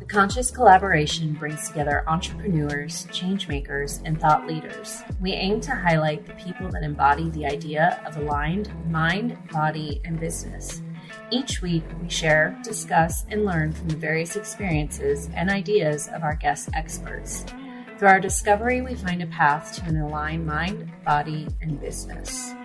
Conscious Collaboration brings together entrepreneurs, changemakers, and thought leaders. We aim to highlight the people that embody the idea of aligned mind, body, and business. Each week, we share, discuss, and learn from the various experiences and ideas of our guest experts. Through our discovery, we find a path to an aligned mind, body, and business.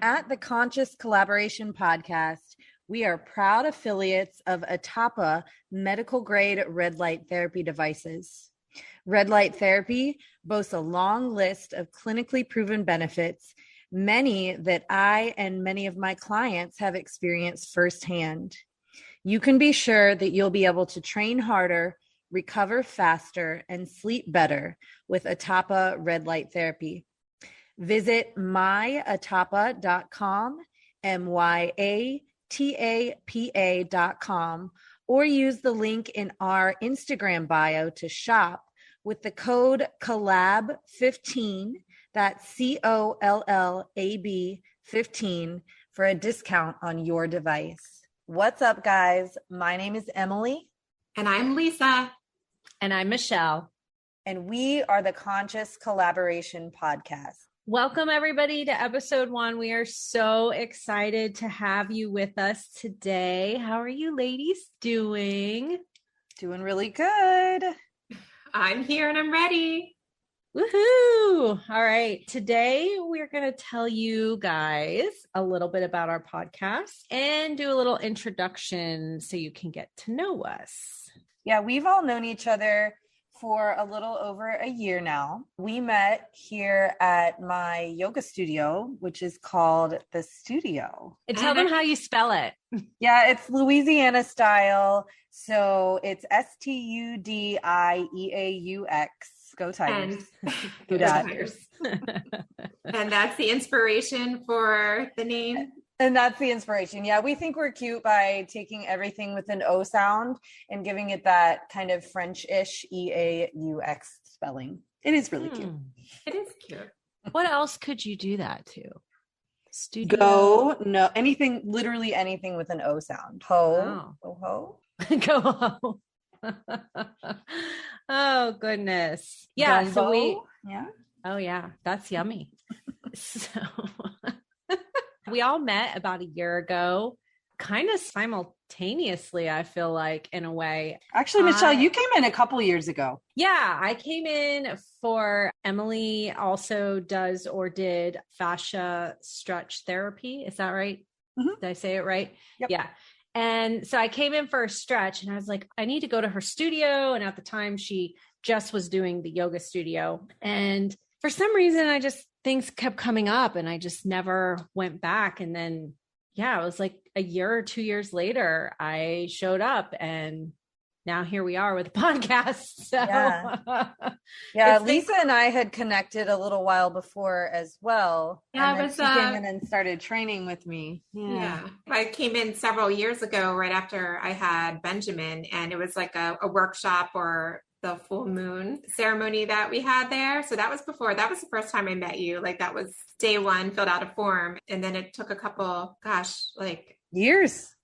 At the Conscious Collaboration Podcast, we are proud affiliates of Atapa medical grade red light therapy devices. Red light therapy boasts a long list of clinically proven benefits, many that I and many of my clients have experienced firsthand. You can be sure that you'll be able to train harder, recover faster, and sleep better with Atapa Red Light Therapy. Visit myatapa.com, myatapa.com, or use the link in our Instagram bio to shop with the code COLLAB15, that's COLLAB 15, for a discount on your device. What's up, guys? My name is Emily. And I'm Lisa. And I'm Michelle. And we are the Conscious Collaboration Podcast. Welcome, everybody, to episode 1. We are so excited to have you with us today. How are you ladies doing? Doing really good. I'm here and I'm ready. Woohoo! All right. Today, we're going to tell you guys a little bit about our podcast and do a little introduction so you can get to know us. Yeah, we've all known each other for a little over a year now. We met here at my yoga studio, which is called The Studio. And tell them how you spell it. Yeah, it's Louisiana style. So it's STUDIEAUX. Go Tigers. Go Tigers. And that's the inspiration for the name. And that's the inspiration. Yeah, we think we're cute by taking everything with an O sound and giving it that kind of French-ish EAUX spelling. It is really cute. It is cute. What else could you do that to? Studio? Go, no, anything, literally anything with an O sound. Ho, ho. Go ho. Oh, goodness. Yeah. Gumbo? So yeah. Oh, yeah. That's yummy. So we all met about a year ago, kind of simultaneously, I feel like, in a way. Actually, Michelle, you came in a couple years ago. Yeah, I came in for Emily also does or did fascia stretch therapy. Is that right? Mm-hmm. Did I say it right? Yep. Yeah. And so I came in for a stretch and I was like, I need to go to her studio. And at the time she just was doing the yoga studio. And for some reason, things kept coming up and I just never went back. And then, yeah, it was like a year or 2 years later, I showed up and now here we are with a podcast. So yeah, Lisa and I had connected a little while before as well. Yeah, and then she came in and started training with me. Yeah. I came in several years ago, right after I had Benjamin, and it was like a workshop or the full moon ceremony that we had there. So that was the first time I met you. Like that was day one, filled out a form. And then it took a couple, years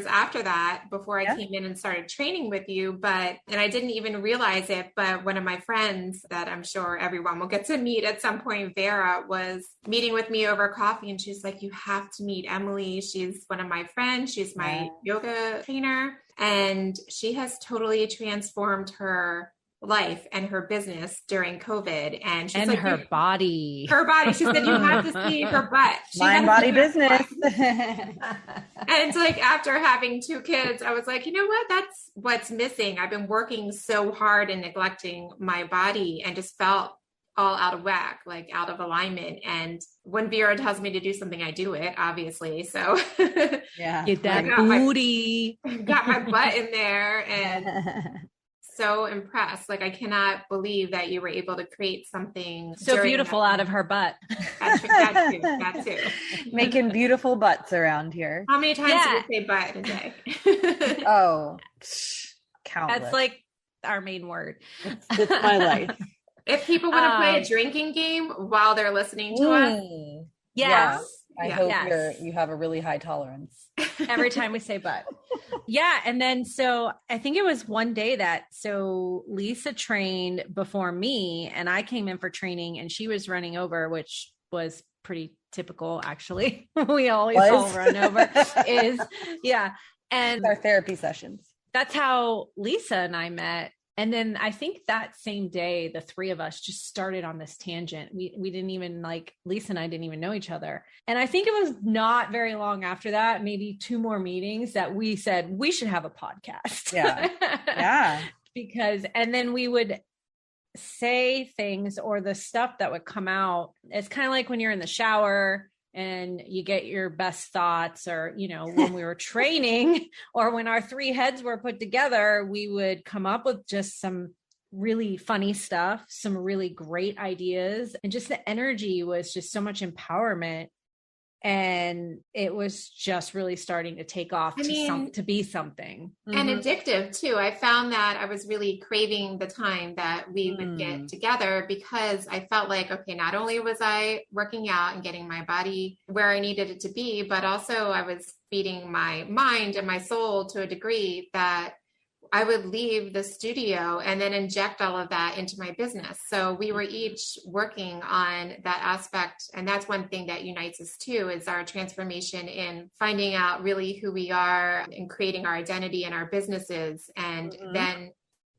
after that before I came in and started training with you. And I didn't even realize it, but one of my friends that I'm sure everyone will get to meet at some point, Vera, was meeting with me over coffee. And she's like, you have to meet Emily. She's one of my friends. She's my yoga trainer. And she has totally transformed her life and her business during COVID. And she's like, her body. She said, you have to see her butt. Mind body business. And like after having 2 kids, I was like, you know what? That's what's missing. I've been working so hard and neglecting my body and just felt all out of whack, like out of alignment. And when Vera tells me to do something, I do it, obviously. So yeah, get that booty. Got my butt in there and so impressed. Like, I cannot believe that you were able to create something so beautiful out of her butt. That too. Making beautiful butts around here. How many times do you say butt a day? Countless. That's like our main word. It's my life. If people want to play a drinking game while they're listening to us, Yeah. Yes. I hope you have a really high tolerance. Every time we say but. Yeah. And then, so I think it was one day so Lisa trained before me and I came in for training and she was running over, which was pretty typical, actually. We always all run over and our therapy sessions. That's how Lisa and I met. And then I think that same day, the three of us just started on this tangent. We didn't even Lisa and I didn't even know each other. And I think it was not very long after that, maybe 2 more meetings, that we said we should have a podcast. Yeah. Yeah. And then we would say things, or the stuff that would come out. It's kind of like when you're in the shower and you get your best thoughts, or, when we were training or when our 3 heads were put together, we would come up with just some really funny stuff, some really great ideas. And just the energy was just so much empowerment. And it was just really starting to take off to be something. And addictive too. I found that I was really craving the time that we would get together, because I felt like, okay, not only was I working out and getting my body where I needed it to be, but also I was feeding my mind and my soul to a degree that I would leave the studio and then inject all of that into my business. So we were each working on that aspect. And that's one thing that unites us too, is our transformation in finding out really who we are and creating our identity in our businesses. And then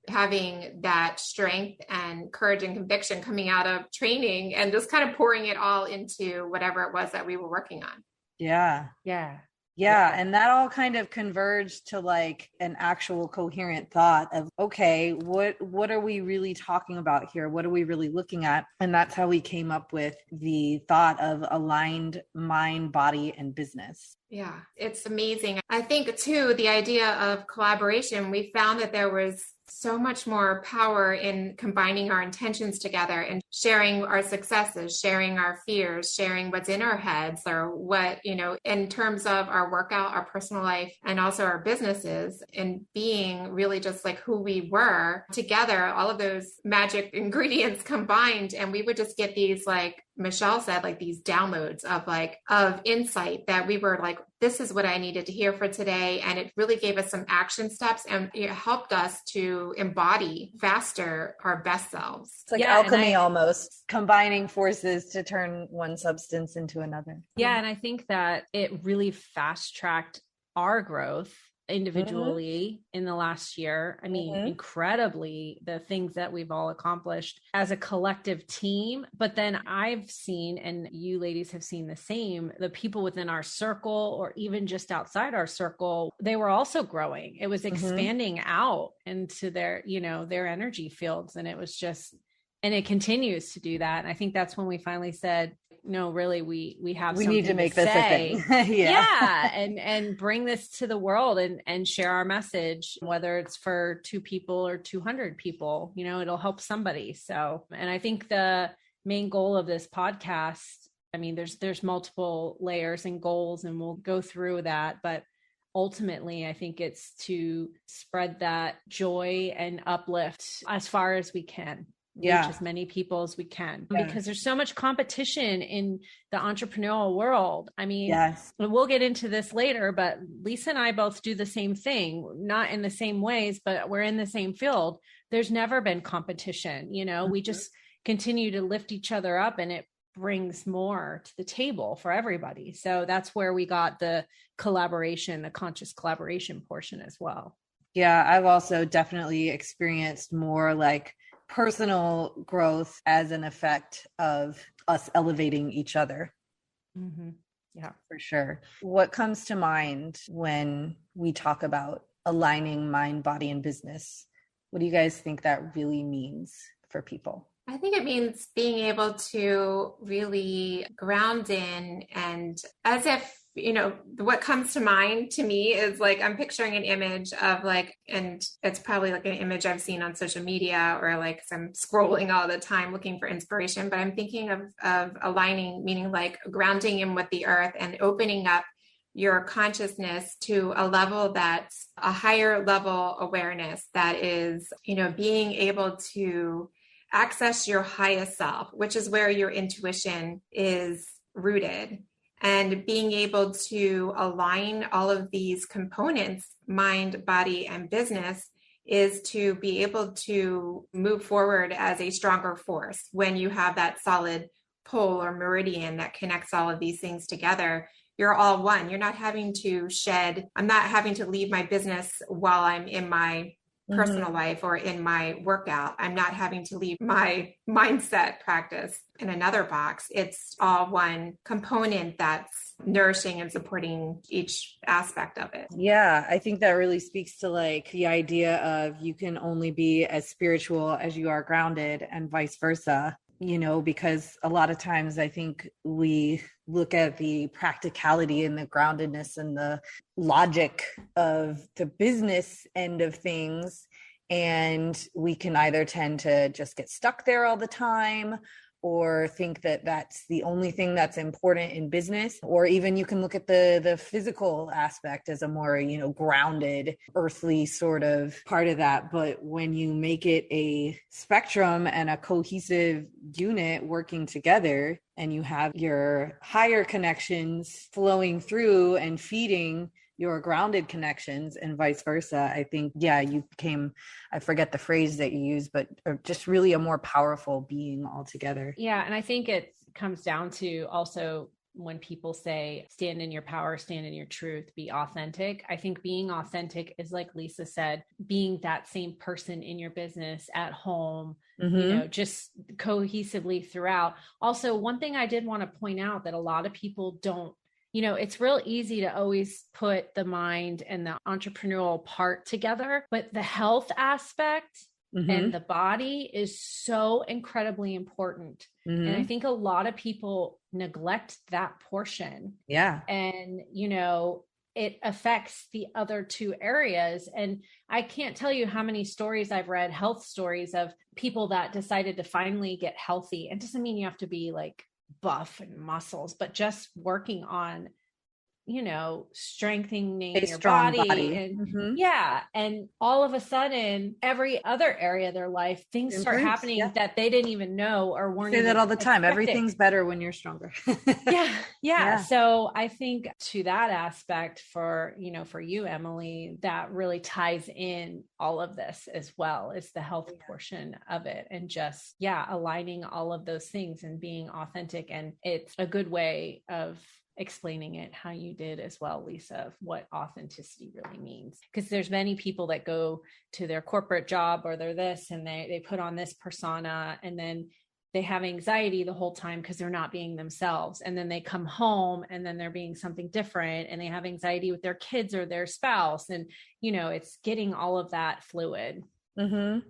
having that strength and courage and conviction coming out of training and just kind of pouring it all into whatever it was that we were working on. Yeah. Yeah. Yeah. And that all kind of converged to an actual coherent thought of, okay, what are we really talking about here? What are we really looking at? And that's how we came up with the thought of aligned mind, body, and business. Yeah, it's amazing. I think too, the idea of collaboration, we found that there was so much more power in combining our intentions together and sharing our successes, sharing our fears, sharing what's in our heads, or what, in terms of our workout, our personal life, and also our businesses, and being really just like who we were together, all of those magic ingredients combined. And we would just get these, like Michelle said, these downloads of insight that we were like, this is what I needed to hear for today. And it really gave us some action steps, and it helped us to embody faster our best selves. It's like alchemy, almost combining forces to turn one substance into another. Yeah. And I think that it really fast tracked our growth individually in the last year. I mean, incredibly, the things that we've all accomplished as a collective team. But then I've seen, and you ladies have seen the same, the people within our circle, or even just outside our circle, they were also growing. It was expanding out into their, their energy fields. And it was just, and it continues to do that. And I think that's when we finally said, no, really, we need to make this a thing. And bring this to the world and share our message, whether it's for 2 people or 200 people, it'll help somebody. So, and I think the main goal of this podcast, I mean, there's multiple layers and goals, and we'll go through that, but ultimately, I think it's to spread that joy and uplift as far as we can. Reach as many people as we can, because there's so much competition in the entrepreneurial world. I mean, we'll get into this later, but Lisa and I both do the same thing, not in the same ways, but we're in the same field. There's never been competition. We just continue to lift each other up, and it brings more to the table for everybody. So that's where we got the collaboration, the conscious collaboration portion as well. Yeah. I've also definitely experienced more personal growth as an effect of us elevating each other. Yeah, for sure. What comes to mind when we talk about aligning mind, body, and business? What do you guys think that really means for people? I think it means being able to really ground in, and as if, what comes to mind to me is I'm picturing an image of and it's probably an image I've seen on social media, or cause I'm scrolling all the time looking for inspiration, but I'm thinking of aligning, meaning grounding in with the earth and opening up your consciousness to a level that's a higher level awareness, that is, being able to access your highest self, which is where your intuition is rooted. And being able to align all of these components, mind, body, and business, is to be able to move forward as a stronger force. When you have that solid pole or meridian that connects all of these things together, you're all one. You're not having to shed, I'm not having to leave my business while I'm in my personal life or in my workout. I'm not having to leave my mindset practice in another box. It's all one component that's nourishing and supporting each aspect of it. Yeah, I think that really speaks to like the idea of you can only be as spiritual as you are grounded and vice versa. You know, because a lot of times I think we look at the practicality and the groundedness and the logic of the business end of things, and we can either tend to just get stuck there all the time, or think that that's the only thing that's important in business. Or even you can look at the physical aspect as a more, you know, grounded, earthly sort of part of that. But when you make it a spectrum and a cohesive unit working together, and you have your higher connections flowing through and feeding your grounded connections and vice versa, I think, yeah, you became, I forget the phrase that you used, but just really a more powerful being altogether. Yeah. And I think it comes down to also when people say, stand in your power, stand in your truth, be authentic. I think being authentic is, like Lisa said, being that same person in your business, at home, you know, just cohesively throughout. Also, one thing I did want to point out that a lot of people don't, you know, it's real easy to always put the mind and the entrepreneurial part together, but the health aspect and the body is so incredibly important. And I think a lot of people neglect that portion. Yeah. And, you know, it affects the other two areas. And I can't tell you how many stories I've read, health stories of people that decided to finally get healthy. It doesn't mean you have to be like buff and muscles, but just working on, you know, strengthening your body. And yeah. And all of a sudden, every other area of their life, things start happening that they didn't even know or weren't. I say that all the time. expecting. Everything's better when you're stronger. Yeah. So I think to that aspect for, you know, for you, Emily, that really ties in all of this as well, is the health portion of it, and just, aligning all of those things and being authentic. And it's a good way of explaining it how you did as well, Lisa, of what authenticity really means. Because there's many people that go to their corporate job or they're this, and they put on this persona, and then they have anxiety the whole time because they're not being themselves. And then they come home and then they're being something different, and they have anxiety with their kids or their spouse. And, you know, it's getting all of that fluid. I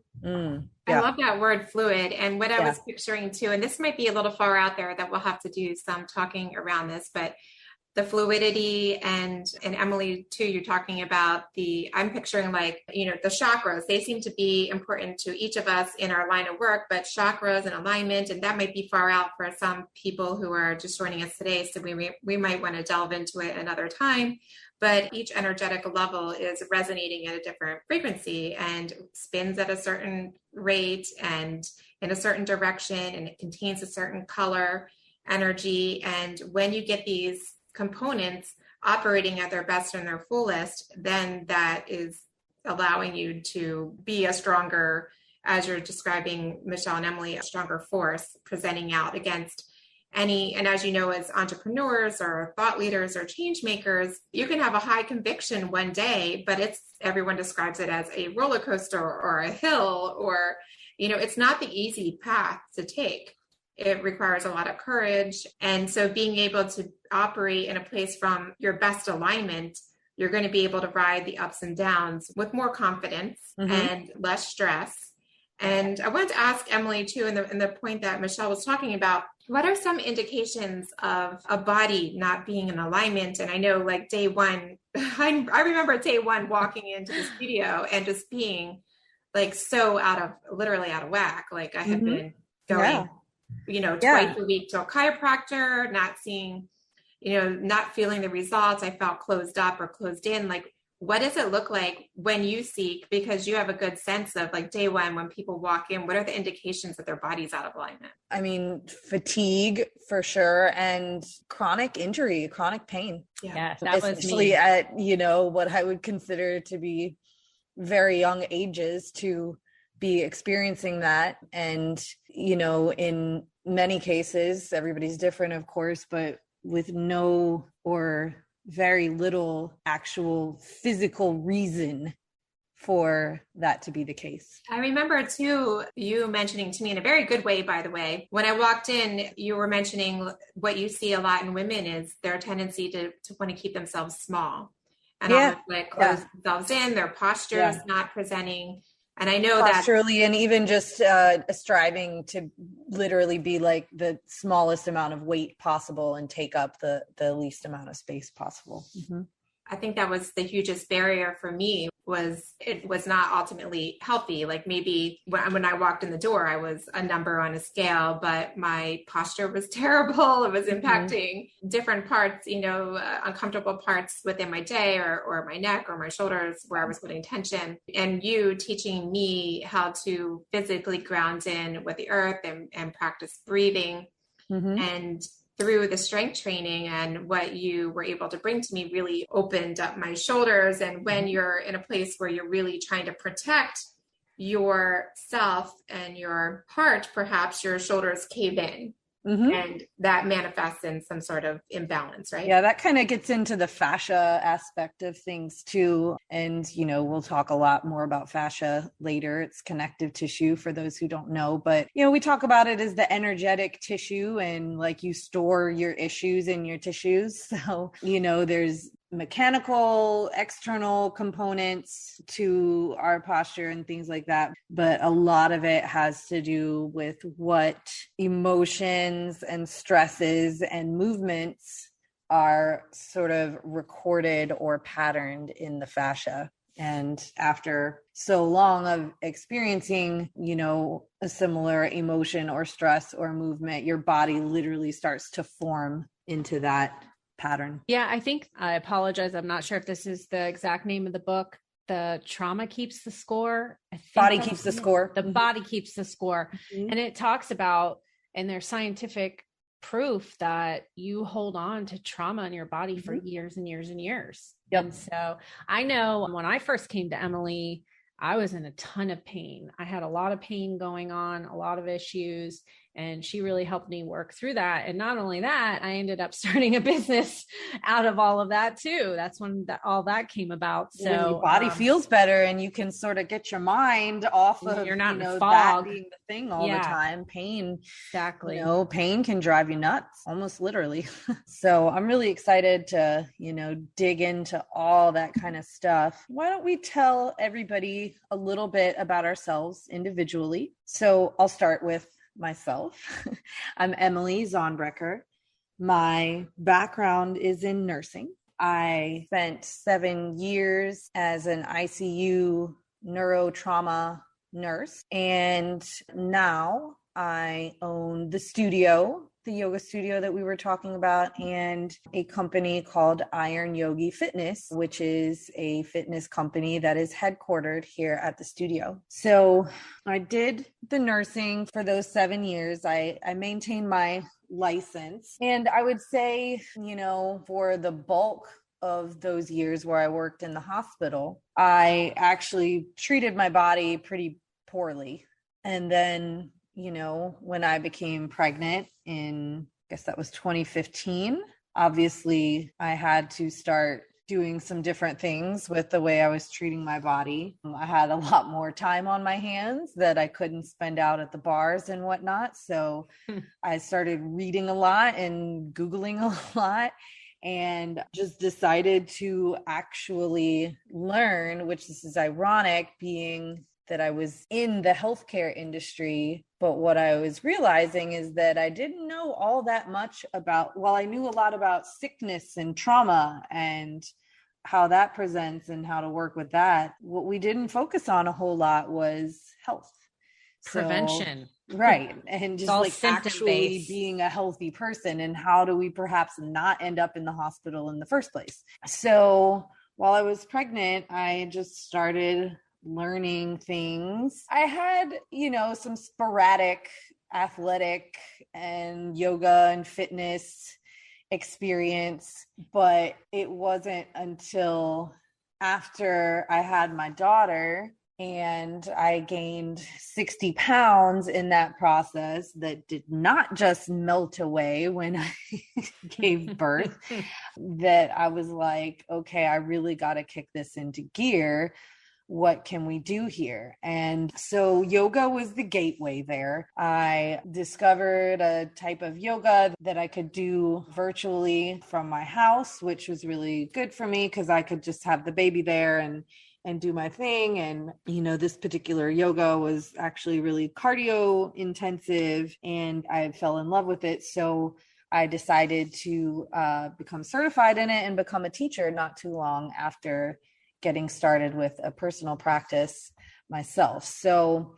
love that word, fluid. And what I was picturing too, and this might be a little far out there, that we'll have to do some talking around this, but the fluidity, and Emily too, you're talking about I'm picturing like, you know, the chakras, they seem to be important to each of us in our line of work, but chakras and alignment, and that might be far out for some people who are just joining us today. So we might want to delve into it another time. But each energetic level is resonating at a different frequency and spins at a certain rate and in a certain direction, and it contains a certain color, energy. And when you get these components operating at their best and their fullest, then that is allowing you to be a stronger, as you're describing, Michelle and Emily, a stronger force presenting out against any, and as you know, as entrepreneurs or thought leaders or change makers, you can have a high conviction one day, but everyone describes it as a roller coaster or a hill, or, you know, it's not the easy path to take. It requires a lot of courage. And so being able to operate in a place from your best alignment, you're going to be able to ride the ups and downs with more confidence and less stress. And I wanted to ask Emily too, in the point that Michelle was talking about, what are some indications of a body not being in alignment? And I know, like, day one, I remember day one walking into the studio and just being like so literally out of whack. Like I had been going, you know, twice a week to a chiropractor, not seeing, you know, not feeling the results. I felt closed up or closed in. Like, what does it look like when you seek, because you have a good sense of like day one, when people walk in, what are the indications that their body's out of alignment? I mean, fatigue for sure, and chronic injury, chronic pain. Yeah, that was especially me. at, what I would consider to be very young ages to be experiencing that. And, in many cases, everybody's different, of course, but with no or very little actual physical reason for that to be the case. I remember too, you mentioning to me in a very good way, by the way, when I walked in, you were mentioning what you see a lot in women is their tendency to want to keep themselves small and almost like close themselves in, their posture is not presenting. And I know posturally, and even just striving to literally be like the smallest amount of weight possible and take up the least amount of space possible. Mm-hmm. I think that was the hugest barrier for me, was it was not ultimately healthy. Like maybe when I walked in the door, I was a number on a scale, but my posture was terrible. It was impacting different parts, uncomfortable parts within my day or my neck or my shoulders where I was putting tension. And you teaching me how to physically ground in with the earth and practice breathing. And through the strength training and what you were able to bring to me really opened up my shoulders. And when you're in a place where you're really trying to protect yourself and your heart, perhaps your shoulders cave in. And that manifests in some sort of imbalance, right? Yeah, that kind of gets into the fascia aspect of things too. And, we'll talk a lot more about fascia later. It's connective tissue for those who don't know, but, we talk about it as the energetic tissue, and like you store your issues in your tissues. So, there's mechanical external components to our posture and things like that, but a lot of it has to do with what emotions and stresses and movements are sort of recorded or patterned in the fascia. And after so long of experiencing, a similar emotion or stress or movement, your body literally starts to form into that pattern. Yeah, I apologize. I'm not sure if this is the exact name of the book. The Trauma Keeps the Score. Body Keeps the Score. The Body Keeps the Score. And it talks about, and there's scientific proof that you hold on to trauma in your body for years and years and years. Yep. And so I know when I first came to Emily, I was in a ton of pain. I had a lot of pain going on, a lot of issues, and she really helped me work through that. And not only that, I ended up starting a business out of all of that too. That's when all that came about. So when your body feels better and you can sort of get your mind off of, you're not in the fog. That being the thing all the time. Pain, exactly. Pain can drive you nuts, almost literally. So I'm really excited to, dig into all that kind of stuff. Why don't we tell everybody a little bit about ourselves individually? So I'll start with myself. I'm Emily Zaunbrecher. My background is in nursing. I spent 7 years as an ICU neurotrauma nurse, and now I own the studio, the yoga studio that we were talking about, and a company called Iron Yogi Fitness, which is a fitness company that is headquartered here at the studio. So I did the nursing for those 7 years. I maintained my license, and I would say, for the bulk of those years where I worked in the hospital, I actually treated my body pretty poorly. And then when I became pregnant in, I guess that was 2015, obviously I had to start doing some different things with the way I was treating my body. I had a lot more time on my hands that I couldn't spend out at the bars and whatnot. So I started reading a lot and Googling a lot, and just decided to actually learn, which this is ironic, being that I was in the healthcare industry. But what I was realizing is that I didn't know all that much about, I knew a lot about sickness and trauma and how that presents and how to work with that. What we didn't focus on a whole lot was health. Prevention. Right. And just like actually being a healthy person, and how do we perhaps not end up in the hospital in the first place? So while I was pregnant, I just started learning things. I had, some sporadic athletic and yoga and fitness experience, but it wasn't until after I had my daughter and I gained 60 pounds in that process that did not just melt away when I gave birth, that I was like, okay, I really got to kick this into gear. What can we do here? And so yoga was the gateway there. I discovered a type of yoga that I could do virtually from my house, which was really good for me because I could just have the baby there and do my thing. And, this particular yoga was actually really cardio intensive and I fell in love with it. So I decided to become certified in it and become a teacher not too long after getting started with a personal practice myself. So,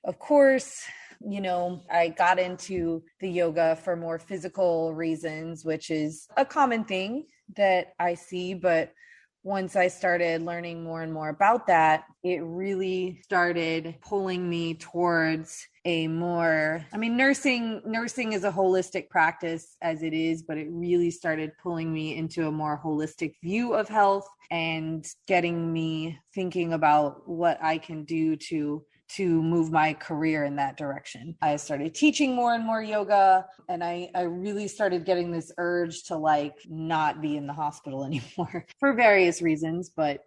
of course, I got into the yoga for more physical reasons, which is a common thing that I see. But once I started learning more and more about that, it really started pulling me towards a more, nursing is a holistic practice as it is, but it really started pulling me into a more holistic view of health and getting me thinking about what I can do to move my career in that direction. I started teaching more and more yoga, and I really started getting this urge to not be in the hospital anymore for various reasons, but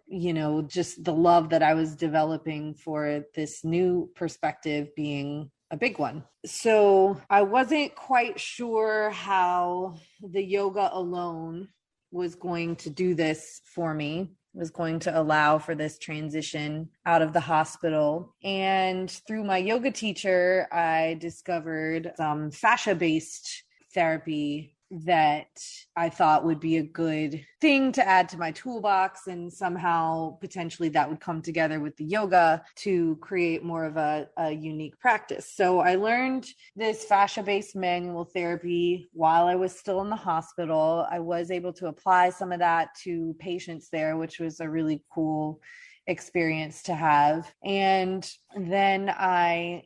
just the love that I was developing for this new perspective being a big one. So I wasn't quite sure how the yoga alone was going to do this for me, was going to allow for this transition out of the hospital. And through my yoga teacher, I discovered some fascia-based therapy that I thought would be a good thing to add to my toolbox, and somehow potentially that would come together with the yoga to create more of a unique practice. So I learned this fascia-based manual therapy while I was still in the hospital. I was able to apply some of that to patients there, which was a really cool experience to have. And then I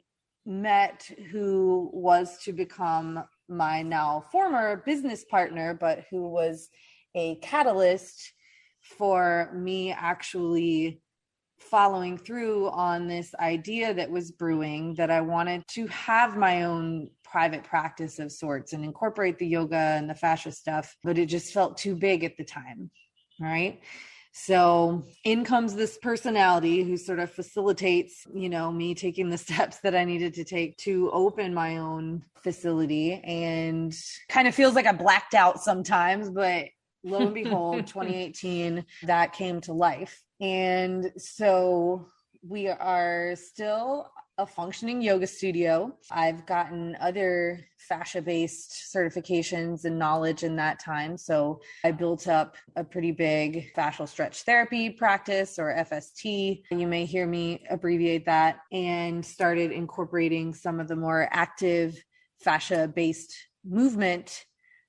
met who was to become my now former business partner, but who was a catalyst for me actually following through on this idea that was brewing, that I wanted to have my own private practice of sorts and incorporate the yoga and the fascia stuff, but it just felt too big at the time, right? So in comes this personality who sort of facilitates, me taking the steps that I needed to take to open my own facility, and kind of feels like I blacked out sometimes, but lo and behold, 2018, that came to life. And so we are still a functioning yoga studio. I've gotten other fascia-based certifications and knowledge in that time. So I built up a pretty big fascial stretch therapy practice, or FST. You may hear me abbreviate that, and started incorporating some of the more active fascia-based movement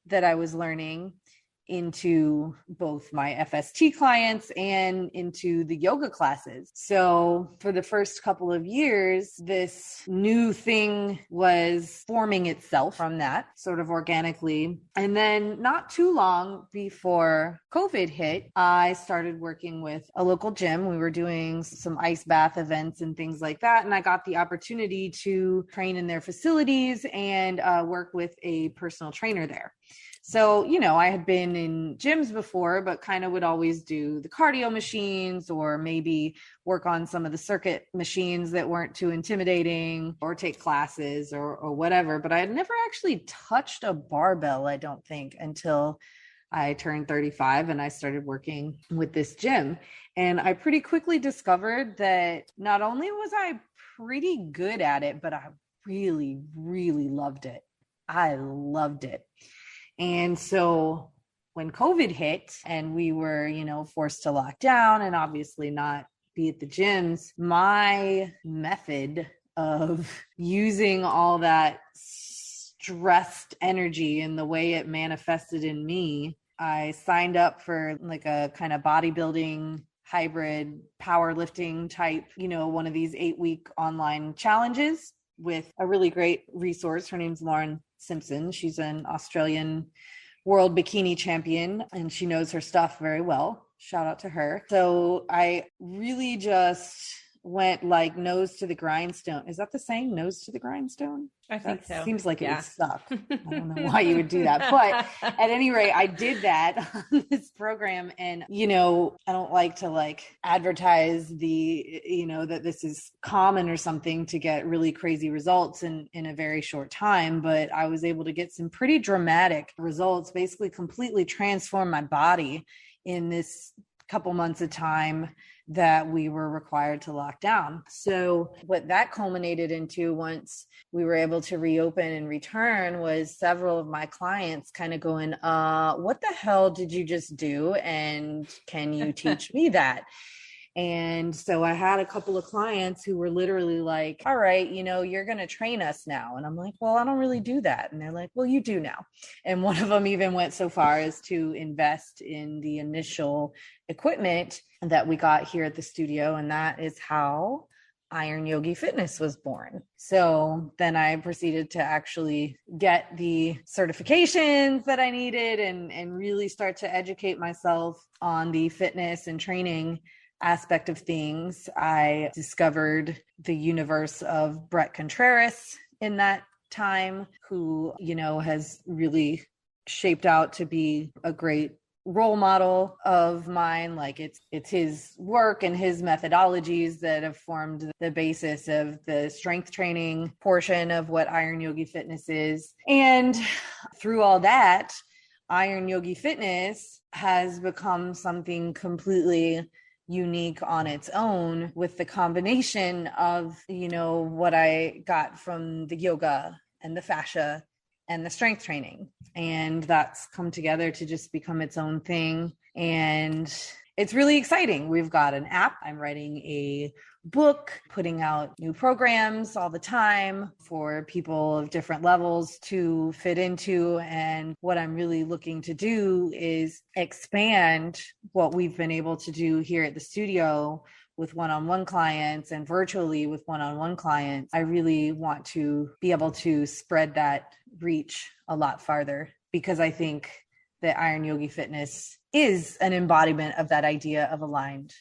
that I was learning into both my FST clients and into the yoga classes. So for the first couple of years, this new thing was forming itself from that sort of organically. And then not too long before COVID hit, I started working with a local gym. We were doing some ice bath events and things like that. And I got the opportunity to train in their facilities and work with a personal trainer there. So, I had been in gyms before, but kind of would always do the cardio machines, or maybe work on some of the circuit machines that weren't too intimidating, or take classes or whatever. But I had never actually touched a barbell, I don't think, until I turned 35 and I started working with this gym. And I pretty quickly discovered that not only was I pretty good at it, but I really, really loved it. I loved it. And so when COVID hit and we were, forced to lock down and obviously not be at the gyms, my method of using all that stressed energy and the way it manifested in me I signed up for like a kind of bodybuilding hybrid powerlifting type, one of these 8-week online challenges with a really great resource. Her name's Lauren Simpson. She's an Australian world bikini champion and she knows her stuff very well. Shout out to her. So I really just went like nose to the grindstone. Is that the saying? Nose to the grindstone? I think so. Seems like it would suck. I don't know why you would do that. But at any rate, I did that on this program. And, I don't like to like advertise that this is common or something to get really crazy results in a very short time. But I was able to get some pretty dramatic results, basically completely transform my body in this couple months of time that we were required to lock down. So what that culminated into once we were able to reopen and return was several of my clients kind of going, what the hell did you just do? And can you teach me that? And so I had a couple of clients who were literally like, all right, you're going to train us now. And I'm like, well, I don't really do that. And they're like, well, you do now. And one of them even went so far as to invest in the initial equipment that we got here at the studio. And that is how Iron Yogi Fitness was born. So then I proceeded to actually get the certifications that I needed and really start to educate myself on the fitness and training aspect of things. I discovered the universe of Brett Contreras in that time, who, has really shaped out to be a great role model of mine. Like it's his work and his methodologies that have formed the basis of the strength training portion of what Iron Yogi Fitness is. And through all that, Iron Yogi Fitness has become something completely unique on its own, with the combination of, what I got from the yoga and the fascia and the strength training. And that's come together to just become its own thing. And it's really exciting. We've got an app. I'm writing a book, putting out new programs all the time for people of different levels to fit into. And what I'm really looking to do is expand what we've been able to do here at the studio with one-on-one clients and virtually with one-on-one clients. I really want to be able to spread that reach a lot farther, because I think that Iron Yogi Fitness is an embodiment of that idea of aligned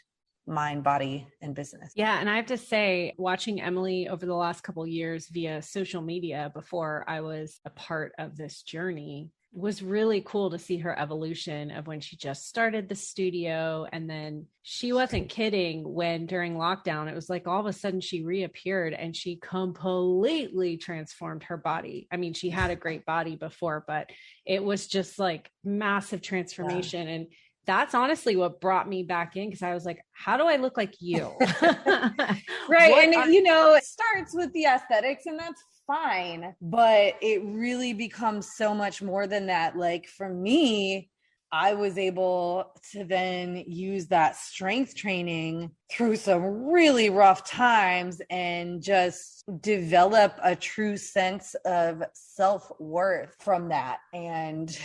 mind, body, and business. Yeah. And I have to say, watching Emily over the last couple of years via social media before I was a part of this journey was really cool to see her evolution of when she just started the studio. And then she wasn't kidding when during lockdown, it was like all of a sudden she reappeared and she completely transformed her body. I mean, she had a great body before, but it was just like massive transformation. Yeah. And that's honestly what brought me back in, because I was like, how do I look like you? Right. And it starts with the aesthetics, and that's fine, but it really becomes so much more than that. Like for me, I was able to then use that strength training through some really rough times and just develop a true sense of self-worth from that. And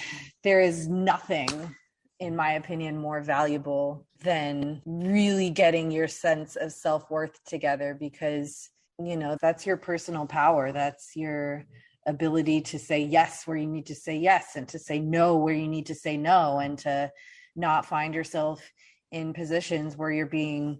there is nothing, in my opinion, more valuable than really getting your sense of self-worth together, because, that's your personal power. That's your ability to say yes where you need to say yes, and to say no where you need to say no, and to not find yourself in positions where you're being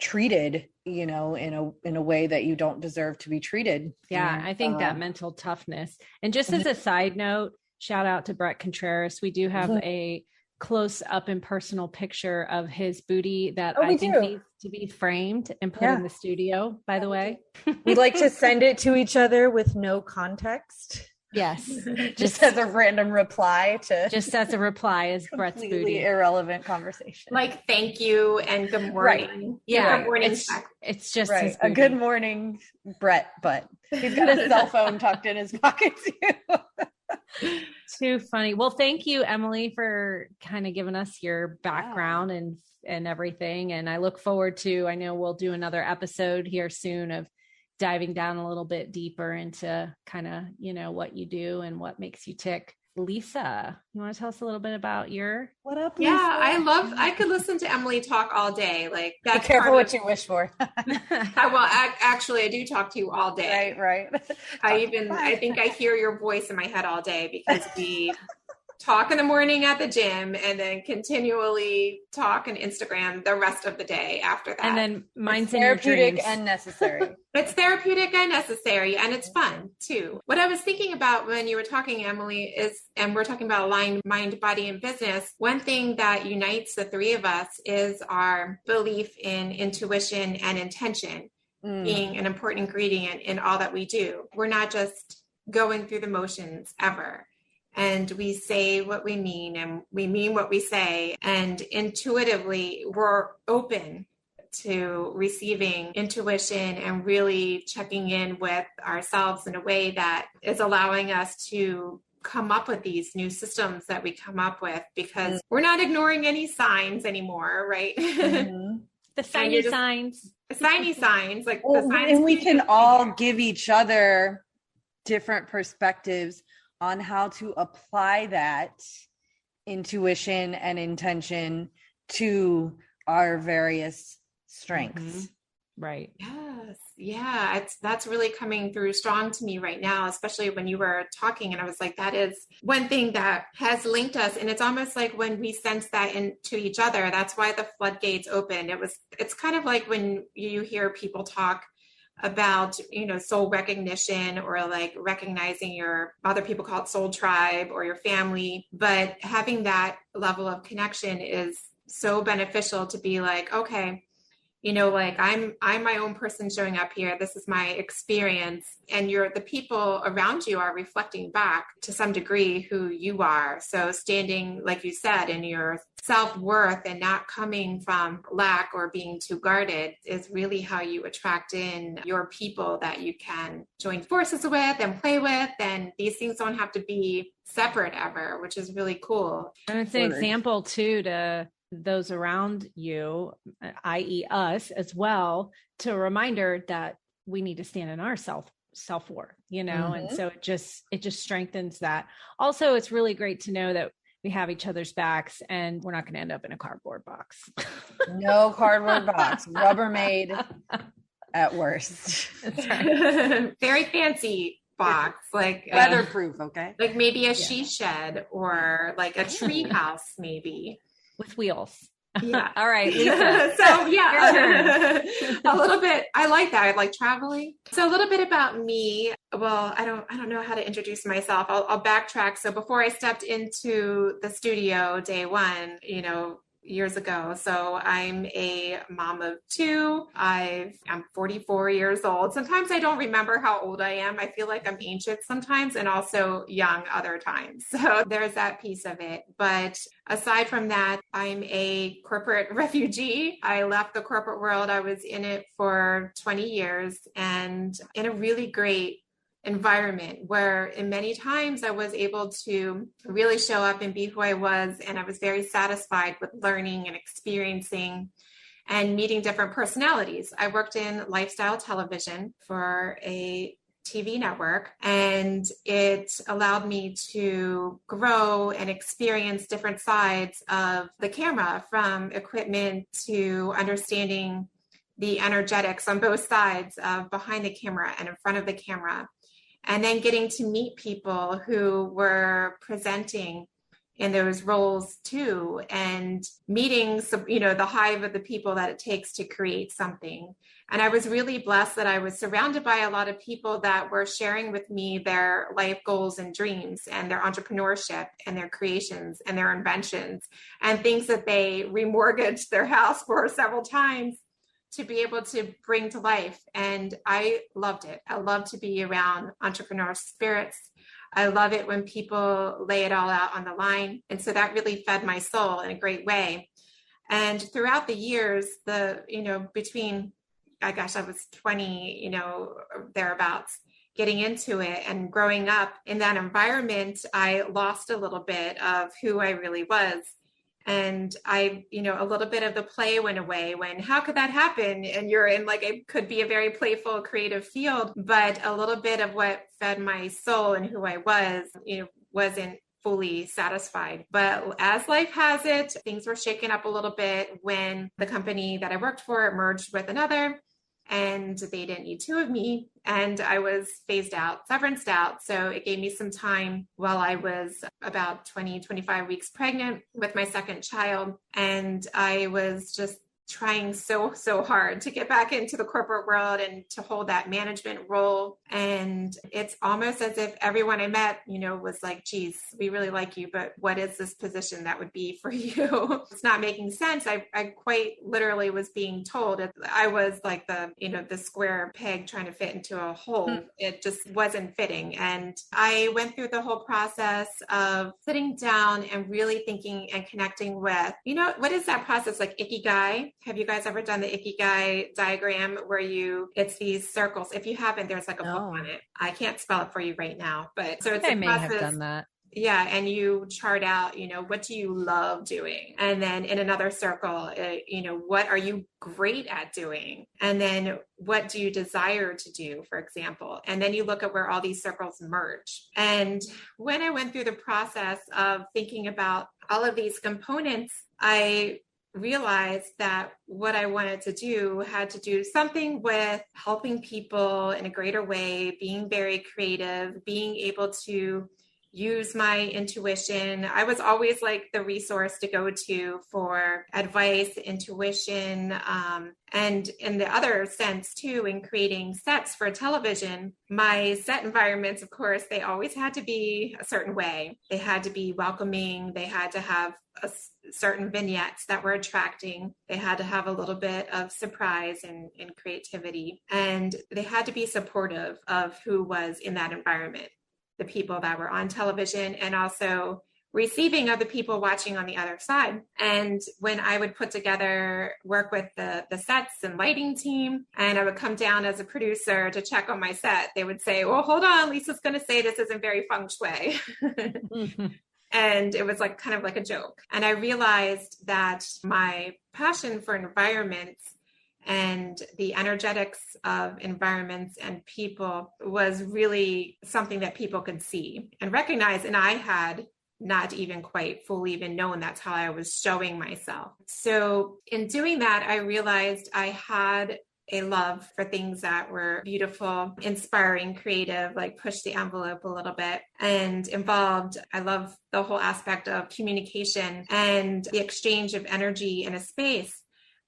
treated, in a way that you don't deserve to be treated. Yeah, I think that mental toughness. And just as a side note, shout out to Brett Contreras. We do have a close up and personal picture of his booty that I think needs to be framed and put in the studio, by the way. We like to send it to each other with no context. Yes. just as a random reply to as Brett's booty. Irrelevant conversation. Like, thank you and good morning. Right. Yeah. Good morning. It's just right. A good morning, Brett, but he's got a cell phone tucked in his pocket too. Too funny. Well, thank you, Emily, for kind of giving us your background and everything. And I look forward to, I know we'll do another episode here soon of diving down a little bit deeper into kind of, what you do and what makes you tick. Lisa, you want to tell us a little bit about your... What up, Lisa? Yeah, I could listen to Emily talk all day. Like, Be that's careful what you wish for. Actually, I do talk to you all day. Right. I think I hear your voice in my head all day because we talk in the morning at the gym and then continually talk on Instagram the rest of the day after that. And then mine's therapeutic and necessary. It's therapeutic and necessary, and it's fun too. What I was thinking about when you were talking, Emily, is, and we're talking about aligned mind, body, and business, one thing that unites the three of us is our belief in intuition and intention being an important ingredient in all that we do. We're not just going through the motions ever. And we say what we mean, and we mean what we say. And intuitively, we're open to receiving intuition and really checking in with ourselves in a way that is allowing us to come up with these new systems that we come up with, because we're not ignoring any signs anymore, right? Mm-hmm. The signy signs. Like well, the signs. And we can all give each other different perspectives on how to apply that intuition and intention to our various strengths. Right. Yes. Yeah. That's really coming through strong to me right now, especially when you were talking. And I was like, that is one thing that has linked us. And it's almost like when we sense that into each other, that's why the floodgates opened. It's kind of like when you hear people talk about, soul recognition, or like recognizing your, other people call it soul tribe, or your family, but having that level of connection is so beneficial to be like, okay, like I'm my own person showing up here. This is my experience. And the people around you are reflecting back to some degree who you are. So standing, like you said, in your self-worth and not coming from lack or being too guarded is really how you attract in your people that you can join forces with and play with. And these things don't have to be separate ever, which is really cool. And it's an example too to those around you, i.e. us as well, to a reminder that we need to stand in our self-worth, and so it just strengthens that. Also, it's really great to know that we have each other's backs and we're not going to end up in a cardboard box. No cardboard box, Rubbermaid at worst. That's right. Very fancy box, like weatherproof, okay? Like maybe a she shed or like a tree house, maybe. With wheels. Yeah. All right, Lisa. So yeah, a little bit. I like that. I like traveling. So a little bit about me. Well, I don't know how to introduce myself. I'll backtrack. So before I stepped into the studio day one, years ago. So I'm a mom of two. I'm 44 years old. Sometimes I don't remember how old I am. I feel like I'm ancient sometimes and also young other times. So there's that piece of it. But aside from that, I'm a corporate refugee. I left the corporate world. I was in it for 20 years and in a really great environment where in many times I was able to really show up and be who I was. And I was very satisfied with learning and experiencing and meeting different personalities. I worked in lifestyle television for a TV network, and it allowed me to grow and experience different sides of the camera, from equipment to understanding the energetics on both sides of behind the camera and in front of the camera. And then getting to meet people who were presenting in those roles too, and meeting, the hive of the people that it takes to create something. And I was really blessed that I was surrounded by a lot of people that were sharing with me their life goals and dreams and their entrepreneurship and their creations and their inventions and things that they remortgaged their house for several times to be able to bring to life. And I loved it. I love to be around entrepreneur spirits. I love it when people lay it all out on the line. And so that really fed my soul in a great way. And throughout the years, between, I was 20, thereabouts, getting into it and growing up in that environment, I lost a little bit of who I really was. And a little bit of the play went away when, how could that happen? And you're in it could be a very playful, creative field, but a little bit of what fed my soul and who I was, wasn't fully satisfied. But as life has it, things were shaken up a little bit when the company that I worked for merged with another, and they didn't need two of me. And I was phased out, severanced out. So it gave me some time while I was about 25 weeks pregnant with my second child. And I was just trying so hard to get back into the corporate world and to hold that management role. And it's almost as if everyone I met, was like, geez, we really like you, but what is this position that would be for you? It's not making sense. I quite literally was being told I was like the square peg trying to fit into a hole. It just wasn't fitting. And I went through the whole process of sitting down and really thinking and connecting with, what is that process like Ikigai? Have you guys ever done the Ikigai diagram where it's these circles? If you haven't, there's like a book on it. I can't spell it for you right now, but so it's I may have done that. Yeah. And you chart out, what do you love doing? And then in another circle, what are you great at doing? And then what do you desire to do, for example? And then you look at where all these circles merge. And when I went through the process of thinking about all of these components, I realized that what I wanted to do had to do something with helping people in a greater way, being very creative, being able to use my intuition. I was always like the resource to go to for advice, intuition, and in the other sense too, in creating sets for television. My set environments, of course, they always had to be a certain way. They had to be welcoming. They had to have certain vignettes that were attracting. They had to have a little bit of surprise and creativity. And they had to be supportive of who was in that environment, the people that were on television, and also receiving of the people watching on the other side. And when I would work with the sets and lighting team, and I would come down as a producer to check on my set, they would say, well, hold on, Lisa's going to say this isn't very feng shui. And it was like kind of like a joke. And I realized that my passion for environments and the energetics of environments and people was really something that people could see and recognize. And I had not even quite fully even known that's how I was showing myself. So in doing that, I realized I had a love for things that were beautiful, inspiring, creative, like push the envelope a little bit, and involved. I love the whole aspect of communication and the exchange of energy in a space.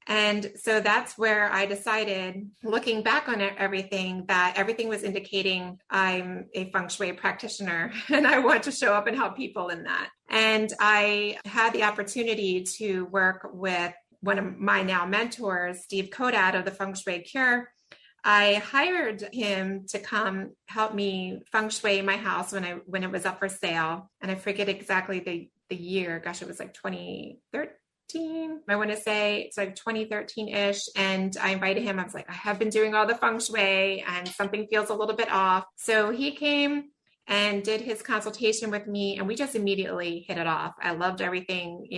And so that's where I decided, looking back on everything, that everything was indicating I'm a feng shui practitioner and I want to show up and help people in that. And I had the opportunity to work with one of my now mentors, Steve Kodat of the Feng Shui Cure. I hired him to come help me feng shui my house when it was up for sale. And I forget exactly the year. Gosh, it was like 2013. I want to say it's like 2013-ish. And I invited him. I was like, I have been doing all the feng shui and something feels a little bit off. So he came and did his consultation with me, and we just immediately hit it off. I loved everything,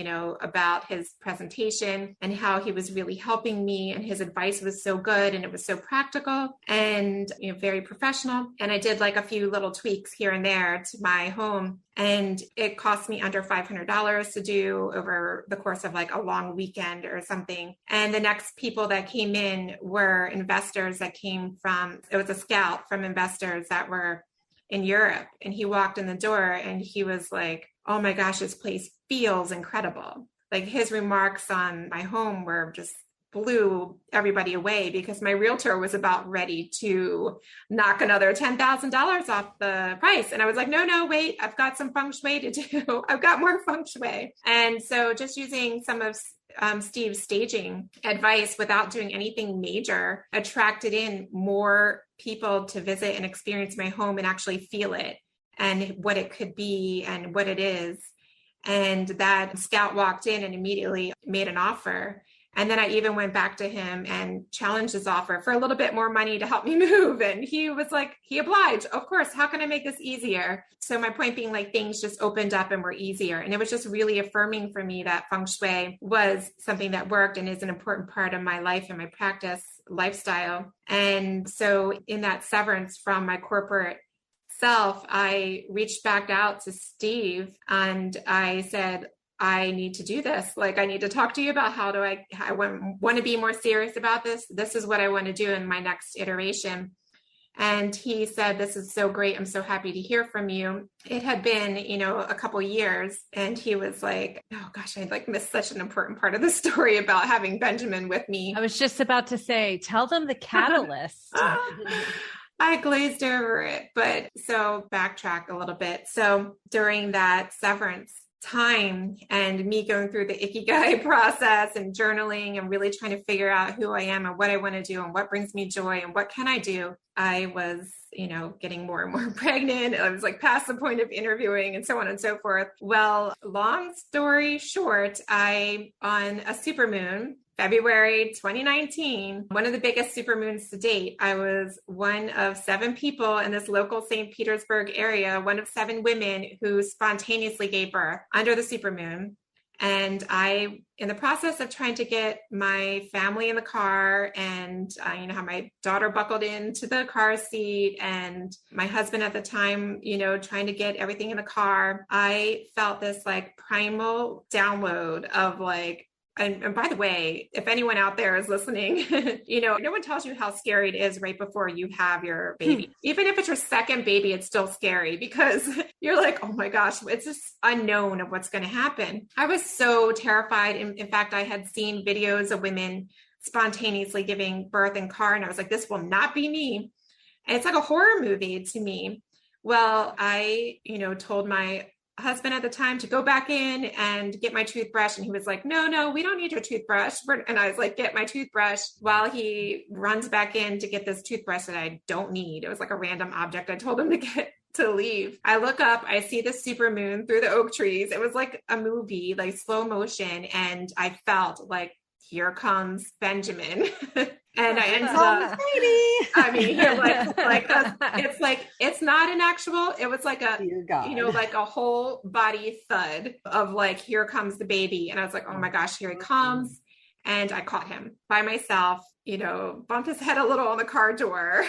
about his presentation and how he was really helping me, and his advice was so good and it was so practical and, very professional. And I did like a few little tweaks here and there to my home, and it cost me under $500 to do over the course of like a long weekend or something. And the next people that came in were investors that it was a scout from investors that were in Europe. And he walked in the door and he was like, oh my gosh, this place feels incredible. Like his remarks on my home were just blew everybody away, because my realtor was about ready to knock another $10,000 off the price. And I was like, no, wait, I've got some feng shui to do. I've got more feng shui. And so just using some of Steve's staging advice without doing anything major attracted in more people to visit and experience my home and actually feel it and what it could be and what it is. And that scout walked in and immediately made an offer. And then I even went back to him and challenged his offer for a little bit more money to help me move. And he was like, he obliged. Of course, how can I make this easier? So my point being, like, things just opened up and were easier. And it was just really affirming for me that feng shui was something that worked and is an important part of my life and my practice lifestyle. And so in that severance from my corporate myself, I reached back out to Steve and I said, I need to do this. Like, I need to talk to you about how do I want to be more serious about this. This is what I want to do in my next iteration. And he said, this is so great. I'm so happy to hear from you. It had been, a couple years. And he was like, oh gosh, I missed such an important part of the story about having Benjamin with me. I was just about to say, tell them the catalyst. I glazed over it. But so backtrack a little bit. So during that severance time and me going through the Ikigai process and journaling and really trying to figure out who I am and what I want to do and what brings me joy and what can I do, I was, getting more and more pregnant. I was past the point of interviewing and so on and so forth. Well, long story short, on a supermoon, February 2019, one of the biggest supermoons to date, I was one of 7 people in this local St. Petersburg area, one of 7 women who spontaneously gave birth under the supermoon. And I, in the process of trying to get my family in the car and, have my daughter buckled into the car seat and my husband at the time, trying to get everything in the car, I felt this primal download of and by the way, if anyone out there is listening, no one tells you how scary it is right before you have your baby. Even if it's your second baby, it's still scary because you're like, oh my gosh, it's just unknown of what's going to happen. I was so terrified. In fact, I had seen videos of women spontaneously giving birth in car. And I was like, this will not be me. And it's like a horror movie to me. Well, I, told my husband at the time to go back in and get my toothbrush. And he was like, no, we don't need your toothbrush. And I was like, get my toothbrush, while he runs back in to get this toothbrush that I don't need. It was like a random object I told him to leave. I look up, I see the supermoon through the oak trees. It was like a movie, slow motion. And I felt like, here comes Benjamin. And I ended up, it's not an actual, it was like a, like a whole body thud of here comes the baby. And I was like, oh my gosh, here he comes. And I caught him by myself, bumped his head a little on the car door.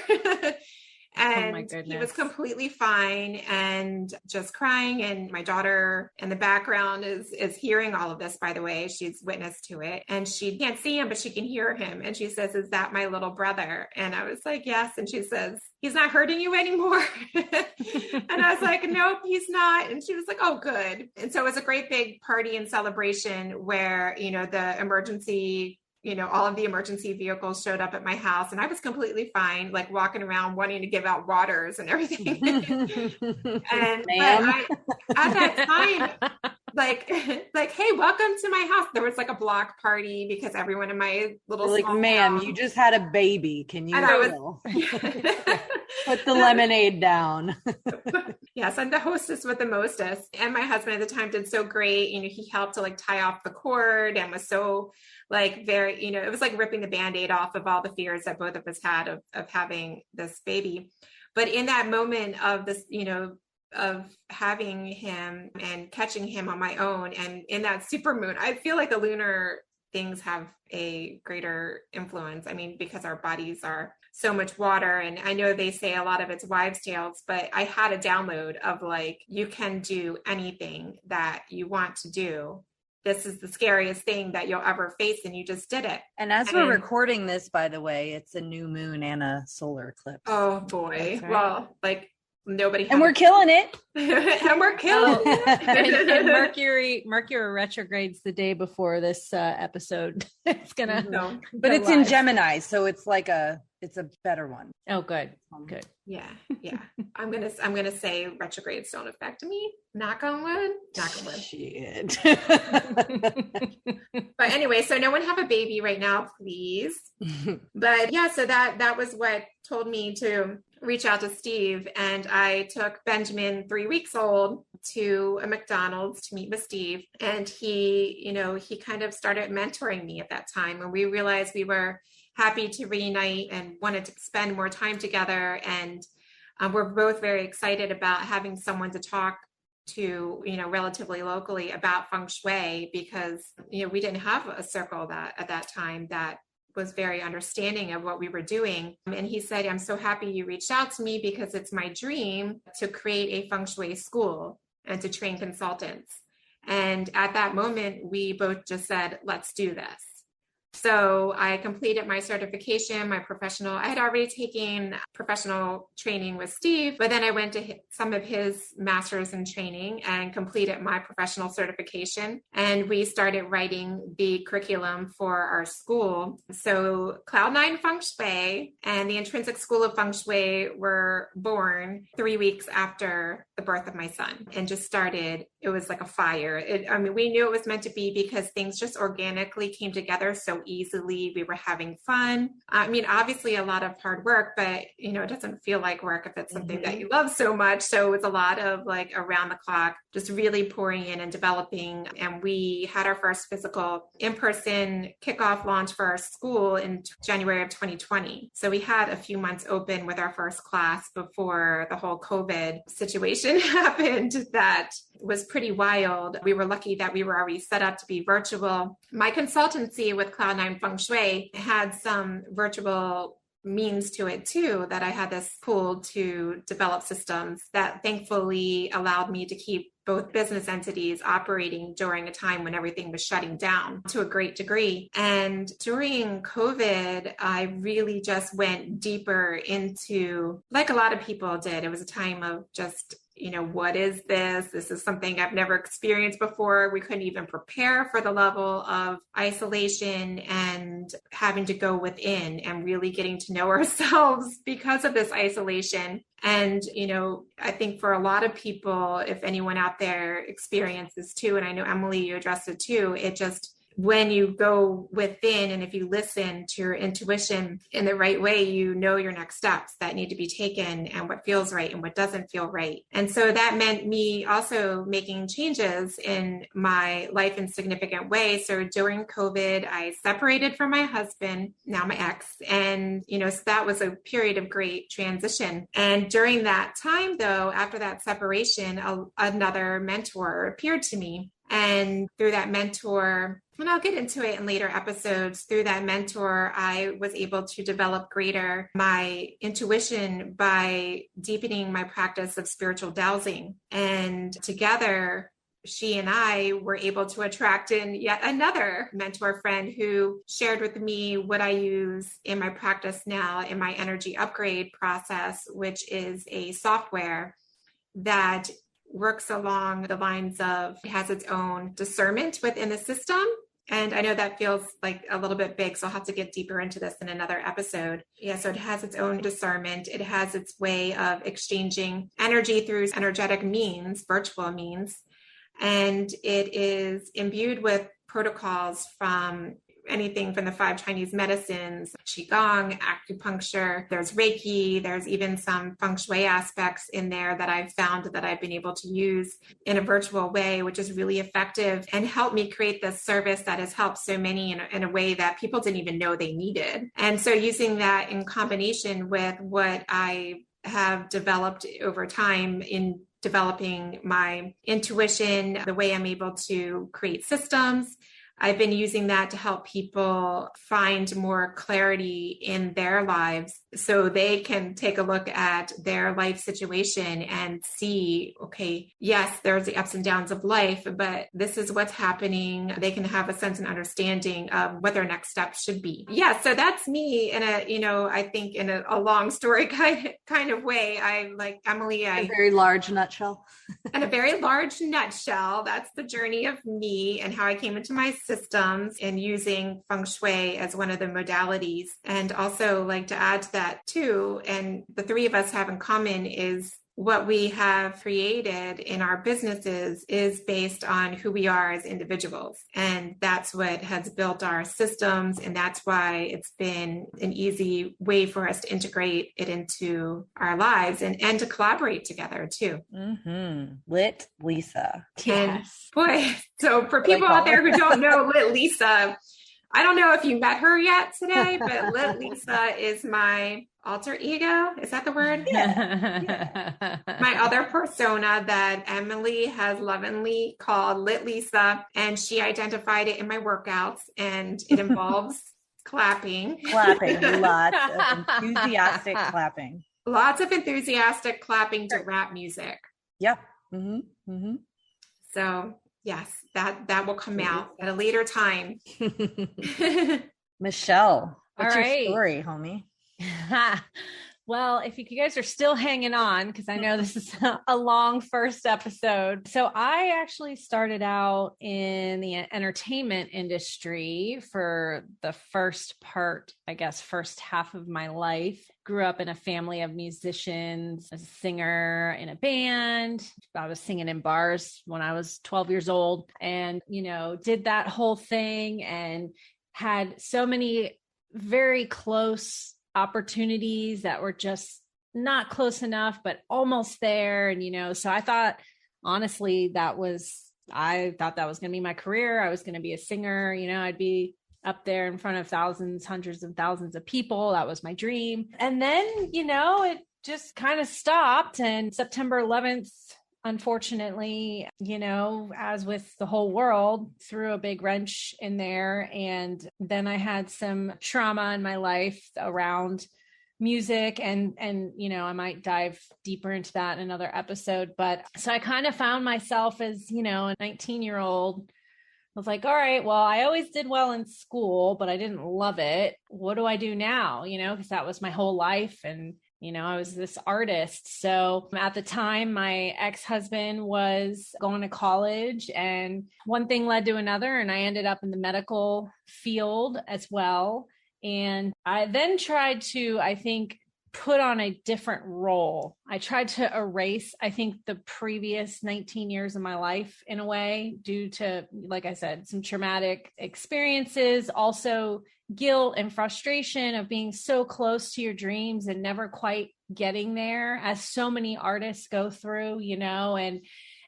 And he was completely fine and just crying. And my daughter in the background is hearing all of this, by the way. She's witness to it. And she can't see him, but she can hear him. And she says, is that my little brother? And I was like, yes. And she says, he's not hurting you anymore. And I was like, nope, he's not. And she was like, oh, good. And so it was a great big party and celebration where, the emergency all of the emergency vehicles showed up at my house and I was completely fine, walking around wanting to give out waters and everything. And at that time, hey, welcome to my house. There was a block party because everyone in my little ma'am, house, you just had a baby. Can you put the lemonade down? Yes, I'm the hostess with the mostest. And my husband at the time did so great. He helped to tie off the cord and was so very, it was ripping the Band-Aid off of all the fears that both of us had of having this baby. But in that moment of this, of having him and catching him on my own and in that supermoon, I feel like the lunar things have a greater influence. I mean, because our bodies are so much water. And I know they say a lot of it's wives' tales, but I had a download of you can do anything that you want to do. This is the scariest thing that you'll ever face. And you just did it. And as we're recording this, by the way, it's a new moon and a solar eclipse. Oh boy. Right. Well, nobody. And we're killing it. And we're killing it. And Mercury retrogrades the day before this episode. It's gonna, but it's in Gemini, so it's it's a better one. Oh, good. Yeah. I'm gonna say retrogrades don't affect me. Knock on wood. Shit. But anyway, so no one have a baby right now, please. But yeah, so that was what told me to reach out to Steve. And I took Benjamin, 3 weeks old, to a McDonald's to meet with Steve. And he kind of started mentoring me at that time. And we realized we were happy to reunite and wanted to spend more time together. And we're both very excited about having someone to talk to, relatively locally about feng shui, because, we didn't have a circle that at that time that was very understanding of what we were doing. And he said, I'm so happy you reached out to me because it's my dream to create a feng shui school and to train consultants. And at that moment, we both just said, let's do this. So I completed my certification, my professional. I had already taken professional training with Steve, but then I went to some of his masters in training and completed my professional certification. And we started writing the curriculum for our school. So Cloud9 Feng Shui and the Intrinsic School of Feng Shui were born 3 weeks after the birth of my son, and just started. It was like a fire. We knew it was meant to be because things just organically came together so easily. We were having fun. Obviously a lot of hard work, but it doesn't feel like work if it's something that you love so much. So it was a lot of like around the clock, just really pouring in and developing. And we had our first physical in-person kickoff launch for our school in January of 2020. So we had a few months open with our first class before the whole COVID situation happened. That was pretty wild. We were lucky that we were already set up to be virtual. My consultancy with Cloud9 Feng Shui had some virtual means to it too, that I had this pool to develop systems that thankfully allowed me to keep both business entities operating during a time when everything was shutting down to a great degree. And during COVID, I really just went deeper into, like a lot of people did, it was a time of just, what is this? This is something I've never experienced before. We couldn't even prepare for the level of isolation and having to go within and really getting to know ourselves because of this isolation. And, I think for a lot of people, if anyone out there experiences too, and I know Emily, you addressed it too, it just, when you go within and if you listen to your intuition in the right way, your next steps that need to be taken and what feels right and what doesn't feel right. And so that meant me also making changes in my life in significant ways. So during COVID, I separated from my husband, now my ex. And, so that was a period of great transition. And during that time, though, after that separation, another mentor appeared to me. And through that mentor, and I'll get into it in later episodes, through that mentor, I was able to develop greater my intuition by deepening my practice of spiritual dowsing. And together, she and I were able to attract in yet another mentor friend who shared with me what I use in my practice now in my energy upgrade process, which is a software that works along the lines of, it has its own discernment within the system. And I know that feels like a little bit big, so I'll have to get deeper into this in another episode. Yeah, so it has its own discernment. It has its way of exchanging energy through energetic means, virtual means. And it is imbued with protocols from anything from the 5 Chinese medicines, Qigong, acupuncture, there's Reiki, there's even some feng shui aspects in there that I've found that I've been able to use in a virtual way, which is really effective and helped me create this service that has helped so many in a way that people didn't even know they needed. And so using that in combination with what I have developed over time in developing my intuition, the way I'm able to create systems, I've been using that to help people find more clarity in their lives so they can take a look at their life situation and see, okay, yes, there's the ups and downs of life, but this is what's happening. They can have a sense and understanding of what their next steps should be. Yeah, so that's me in I think in a long story kind of way. I like Emily. A very large nutshell. In a very large nutshell, that's the journey of me and how I came into my systems and using feng shui as one of the modalities. And also like to add to that too, and the three of us have in common is what we have created in our businesses is based on who we are as individuals. And that's what has built our systems. And that's why it's been an easy way for us to integrate it into our lives and to collaborate together too. Mm-hmm. Lit Lisa. And boy, so for people out there who don't know Lit Lisa, I don't know if you met her yet today, but Lit Lisa is my alter ego. Is that the word? Yeah. My other persona that Emily has lovingly called Lit Lisa, and she identified it in my workouts, and it involves Clapping. Lots of enthusiastic clapping. Lots of enthusiastic clapping to rap music. Yeah. Mm-hmm. Mm-hmm. So yes, that will come out at a later time. Michelle, what's All your right. story, homie? Well, if you guys are still hanging on, because I know this is a long first episode. So I actually started out in the entertainment industry for the first half of my life. Grew up in a family of musicians, a singer in a band. I was singing in bars when I was 12 years old and, did that whole thing and had so many very close opportunities that were just not close enough, but almost there. And, so I thought, honestly, I thought that was going to be my career. I was going to be a singer. I'd be up there in front of thousands, hundreds of thousands of people. That was my dream. And then, it just kind of stopped. And September 11th, unfortunately, as with the whole world, threw a big wrench in there. And then I had some trauma in my life around music and I might dive deeper into that in another episode. But so I kind of found myself as, a 19-year-old. I was like, all right, well, I always did well in school, but I didn't love it. What do I do now? Because that was my whole life. And I was this artist. So at the time, my ex-husband was going to college and one thing led to another. And I ended up in the medical field as well. And I then tried to, I think, put on a different role. I tried to erase, I think, the previous 19 years of my life in a way due to, like I said, some traumatic experiences, also guilt and frustration of being so close to your dreams and never quite getting there, as so many artists go through,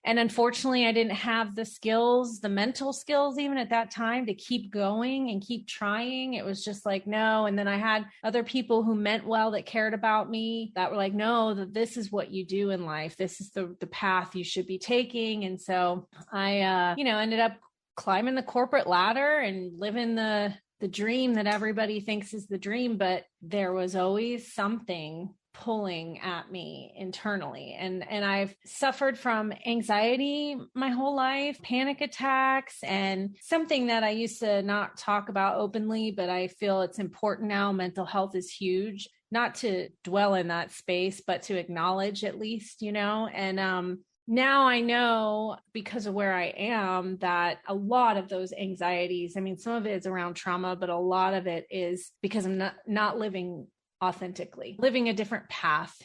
and unfortunately I didn't have the skills, the mental skills, even at that time, to keep going and keep trying. It was just like, no. And then I had other people who meant well, that cared about me, that were like, no, that this is what you do in life. This is the path you should be taking. And so I, ended up climbing the corporate ladder and living the dream that everybody thinks is the dream, but there was always something pulling at me internally. And I've suffered from anxiety my whole life, panic attacks, and something that I used to not talk about openly, but I feel it's important now. Mental health is huge, not to dwell in that space, but to acknowledge at least, and, now I know, because of where I am, that a lot of those anxieties, some of it is around trauma, but a lot of it is because I'm not living authentically, living a different path,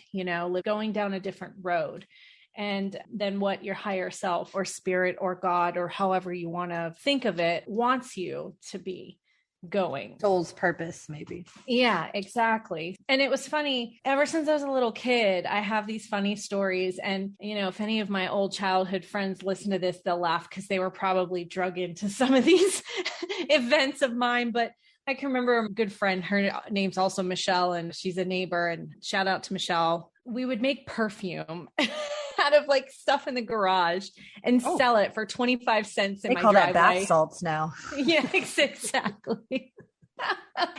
going down a different road. And then what your higher self or spirit or God, or however you want to think of it, wants you to be going. Soul's purpose, maybe. Yeah, exactly. And it was funny, ever since I was a little kid, I have these funny stories. And, if any of my old childhood friends listen to this, they'll laugh because they were probably drug into some of these events of mine. But I can remember a good friend, her name's also Michelle, and she's a neighbor, and shout out to Michelle. We would make perfume out of like stuff in the garage and sell it for 25 cents in my driveway. They call that bath salts now. Yeah, exactly.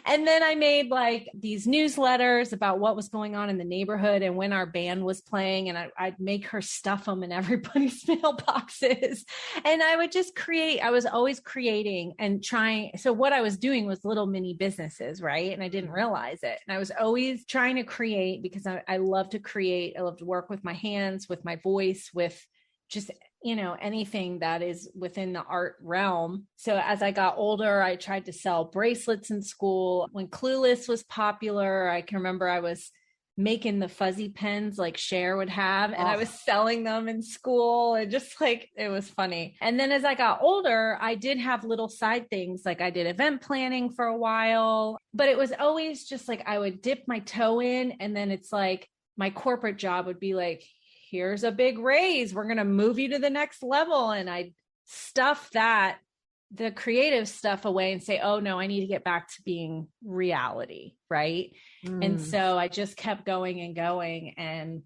And then I made like these newsletters about what was going on in the neighborhood and when our band was playing, and I'd make her stuff them in everybody's mailboxes. And I would just create. I was always creating and trying. So what I was doing was little mini businesses, right? And I didn't realize it. And I was always trying to create because I love to create. I love to work with my hands, with my voice, with just anything that is within the art realm. So as I got older, I tried to sell bracelets in school. When Clueless was popular, I can remember I was making the fuzzy pens like Cher would have, and I was selling them in school, and just like, it was funny. And then as I got older, I did have little side things. Like I did event planning for a while, but it was always just like, I would dip my toe in, and then it's like my corporate job would be like, here's a big raise, we're going to move you to the next level. And I stuff the creative stuff away and say, oh no, I need to get back to being reality. Right. And so I just kept going and going. And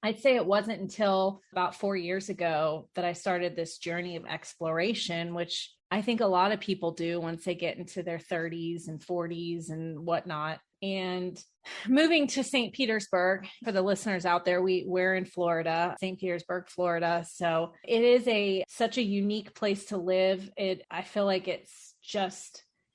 I'd say it wasn't until about 4 years ago that I started this journey of exploration, which I think a lot of people do once they get into their 30s and 40s and whatnot. And moving to St. Petersburg, for the listeners out there, we're in Florida, St. Petersburg, Florida. So it is such a unique place to live. I feel like it's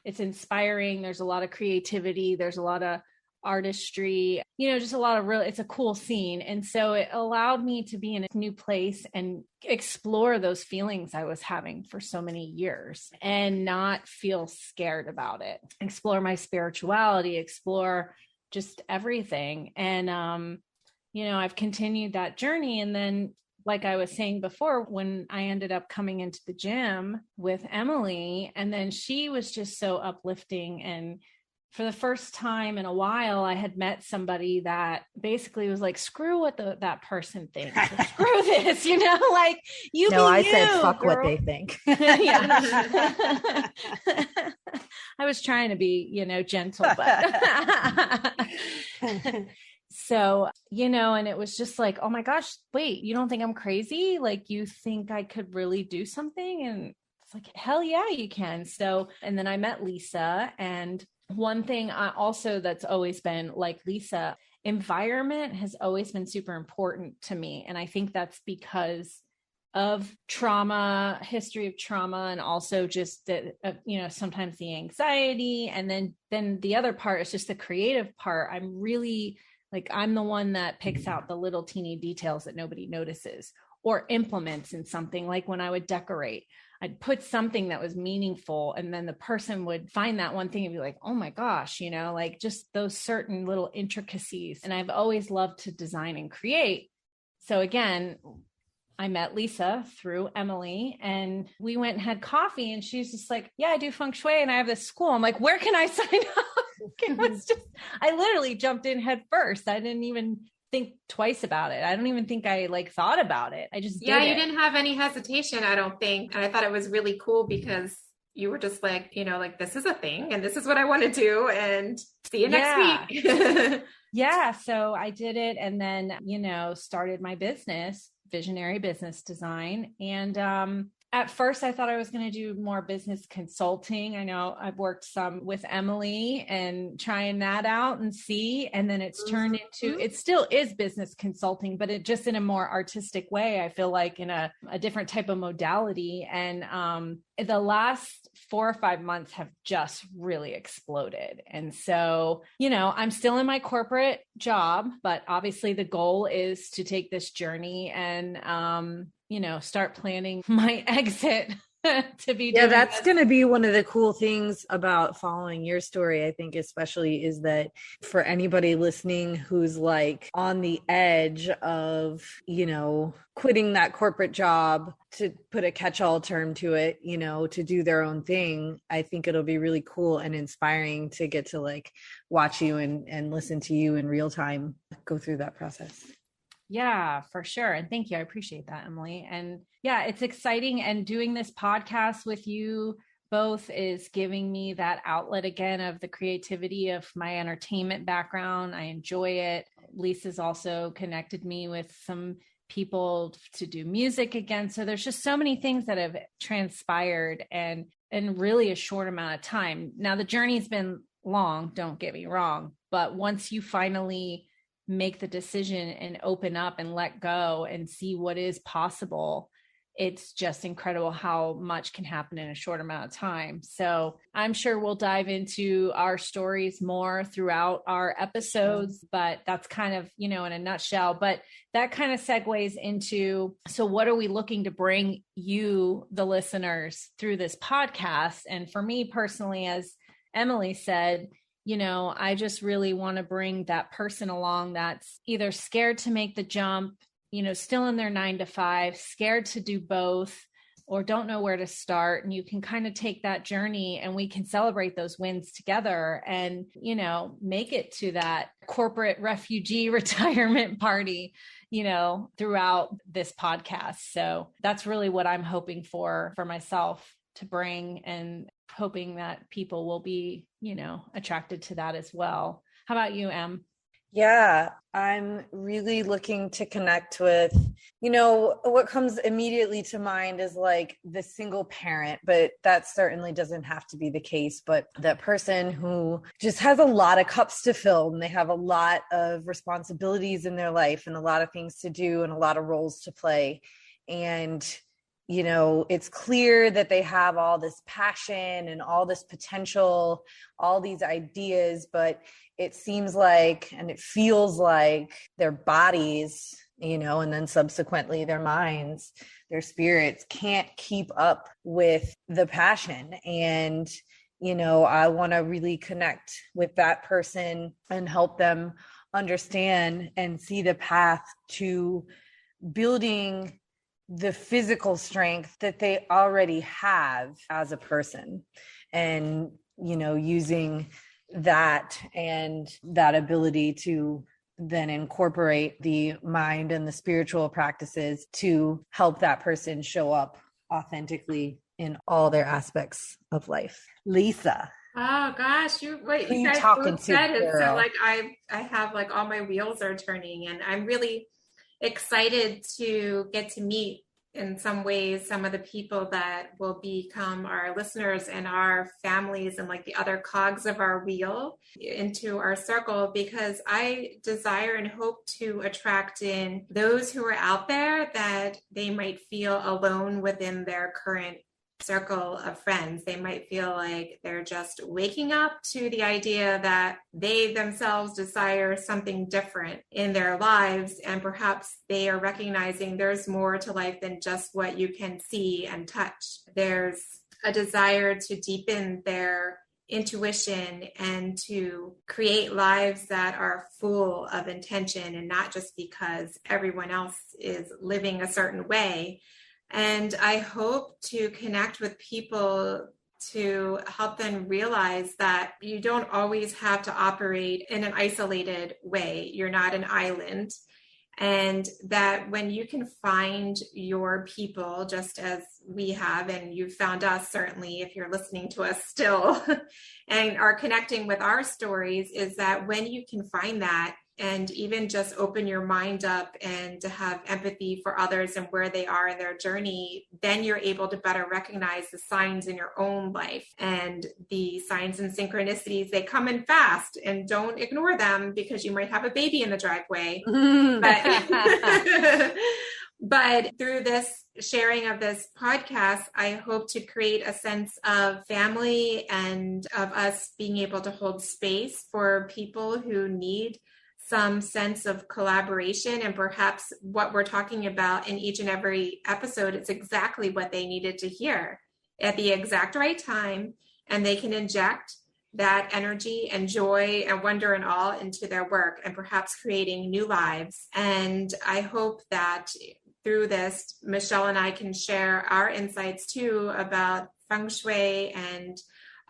inspiring. There's a lot of creativity. There's a lot of artistry, just a lot of it's a cool scene. And so it allowed me to be in a new place and explore those feelings I was having for so many years and not feel scared about it, explore my spirituality, explore just everything. And, I've continued that journey. And then, like I was saying before, when I ended up coming into the gym with Emily, and then she was just so uplifting. And for the first time in a while, I had met somebody that basically was like, screw what that person thinks. Screw this, like you. No, I said, fuck girl. what they think. I was trying to be, gentle, but so, and it was just like, oh my gosh, wait, you don't think I'm crazy? Like, you think I could really do something? And it's like, hell yeah, you can. So, and then I met Lisa, and one thing also that's always been like Lisa, environment has always been super important to me. And I think that's because of trauma, history of trauma, and also just that, sometimes the anxiety. And then the other part is just the creative part. I'm really I'm the one that picks out the little teeny details that nobody notices or implements in something. Like when I would decorate, I'd put something that was meaningful, and then the person would find that one thing and be like, oh my gosh, just those certain little intricacies. And I've always loved to design and create. So again, I met Lisa through Emily, and we went and had coffee, and she's just like, yeah, I do feng shui and I have this school. I'm like, where can I sign up? It was just, I literally jumped in head first. I didn't even think twice about it. I don't even think I thought about it. I just did it. You didn't have any hesitation, I don't think. And I thought it was really cool because you were just like, this is a thing and this is what I want to do, and see you next week. Yeah. So I did it, and then, started my business, Visionary Business Design. And at first I thought I was going to do more business consulting. I know I've worked some with Emily and trying that out and see, and then it's turned into, it still is business consulting, but it just in a more artistic way. I feel like in a different type of modality. And the last 4 or 5 months have just really exploded. And so, I'm still in my corporate job, but obviously the goal is to take this journey and, start planning my exit to be. Yeah, that's going to be one of the cool things about following your story, I think, especially, is that for anybody listening who's on the edge of, quitting that corporate job, to put a catch-all term to it, to do their own thing, I think it'll be really cool and inspiring to get to watch you and listen to you in real time go through that process. Yeah, for sure. And thank you. I appreciate that, Emily. And yeah, it's exciting. And doing this podcast with you both is giving me that outlet again of the creativity of my entertainment background. I enjoy it. Lisa's also connected me with some people to do music again. So there's just so many things that have transpired and in really a short amount of time. Now the journey's been long, don't get me wrong, but once you finally make the decision and open up and let go and see what is possible, it's just incredible how much can happen in a short amount of time. So I'm sure we'll dive into our stories more throughout our episodes, but that's kind of, in a nutshell. But that kind of segues into, so what are we looking to bring you, the listeners, through this podcast? And for me personally, as Emily said, I just really want to bring that person along that's either scared to make the jump, still in their 9-to-5, scared to do both, or don't know where to start. And you can kind of take that journey and we can celebrate those wins together and, make it to that corporate refugee retirement party, throughout this podcast. So that's really what I'm hoping for myself to bring, and hoping that people will be, attracted to that as well. How about you, Em? Yeah, I'm really looking to connect with, what comes immediately to mind is like the single parent, but that certainly doesn't have to be the case. But that person who just has a lot of cups to fill and they have a lot of responsibilities in their life and a lot of things to do and a lot of roles to play. And it's clear that they have all this passion and all this potential, all these ideas, but it seems like, and it feels like their bodies, and then subsequently their minds, their spirits can't keep up with the passion. And, I want to really connect with that person and help them understand and see the path to building the physical strength that they already have as a person, and using that and that ability to then incorporate the mind and the spiritual practices to help that person show up authentically in all their aspects of life. Lisa. Oh gosh, you guys talking both said to, it. girl? So like I have like all my wheels are turning, and I'm really excited to get to meet in some ways some of the people that will become our listeners and our families and like the other cogs of our wheel into our circle, because I desire and hope to attract in those who are out there that they might feel alone within their current circle of friends. They might feel like they're just waking up to the idea that they themselves desire something different in their lives, and perhaps they are recognizing there's more to life than just what you can see and touch. There's a desire to deepen their intuition and to create lives that are full of intention, and not just because everyone else is living a certain way. And I hope to connect with people to help them realize that you don't always have to operate in an isolated way. You're not an island. And that when you can find your people, just as we have, and you've found us, certainly, if you're listening to us still and are connecting with our stories, is that when you can find that, and even just open your mind up and to have empathy for others and where they are in their journey, then you're able to better recognize the signs in your own life. And the signs and synchronicities, they come in fast, and don't ignore them because you might have a baby in the driveway. But through this sharing of this podcast, I hope to create a sense of family and of us being able to hold space for people who need some sense of collaboration. And perhaps what we're talking about in each and every episode is exactly what they needed to hear at the exact right time. And they can inject that energy and joy and wonder and awe into their work, and perhaps creating new lives. And I hope that through this, Michelle and I can share our insights too about feng shui and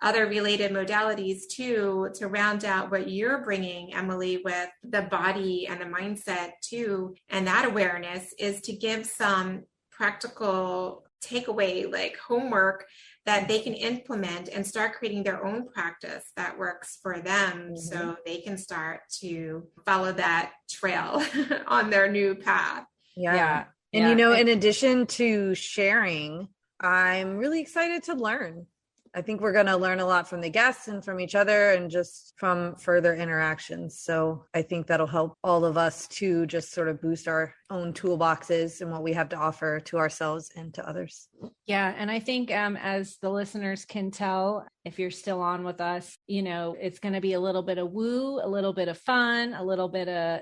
other related modalities too, to round out what you're bringing, Emily, with the body and the mindset too. And that awareness is to give some practical takeaway, like homework that they can implement and start creating their own practice that works for them, so they can start to follow that trail on their new path. Yeah. And, in addition to sharing, I'm really excited to learn. I think we're going to learn a lot from the guests and from each other and just from further interactions. So I think that'll help all of us to just sort of boost our own toolboxes and what we have to offer to ourselves and to others. Yeah. And I think as the listeners can tell, if you're still on with us, it's going to be a little bit of woo, a little bit of fun, a little bit of,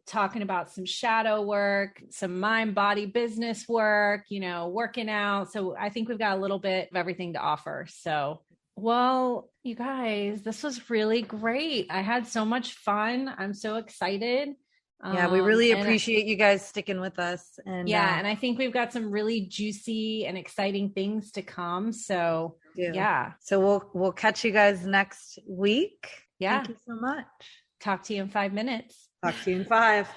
talking about some shadow work, some mind, body, business work, working out. So I think we've got a little bit of everything to offer. So, well, you guys, this was really great. I had so much fun. I'm so excited. Yeah, we really appreciate you guys sticking with us. And and I think we've got some really juicy and exciting things to come. So so we'll catch you guys next week. Yeah. Thank you so much. Talk to you in 5 minutes. Talk to you in 5.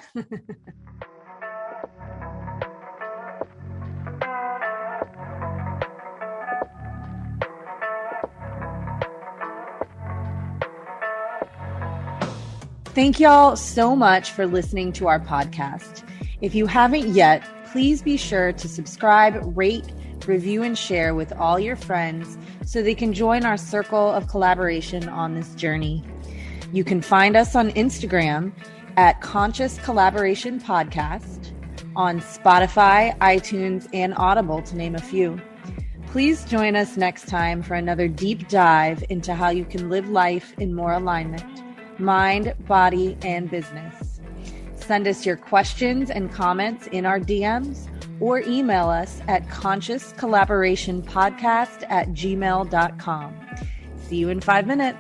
Thank y'all so much for listening to our podcast. If you haven't yet, please be sure to subscribe, rate, review, and share with all your friends so they can join our circle of collaboration on this journey. You can find us on Instagram at Conscious Collaboration Podcast, on Spotify, iTunes, and Audible, to name a few. Please join us next time for another deep dive into how you can live life in more alignment, mind, body, and business. Send us your questions and comments in our DMs or email us at consciouscollaborationpodcast@gmail.com. See you in 5 minutes.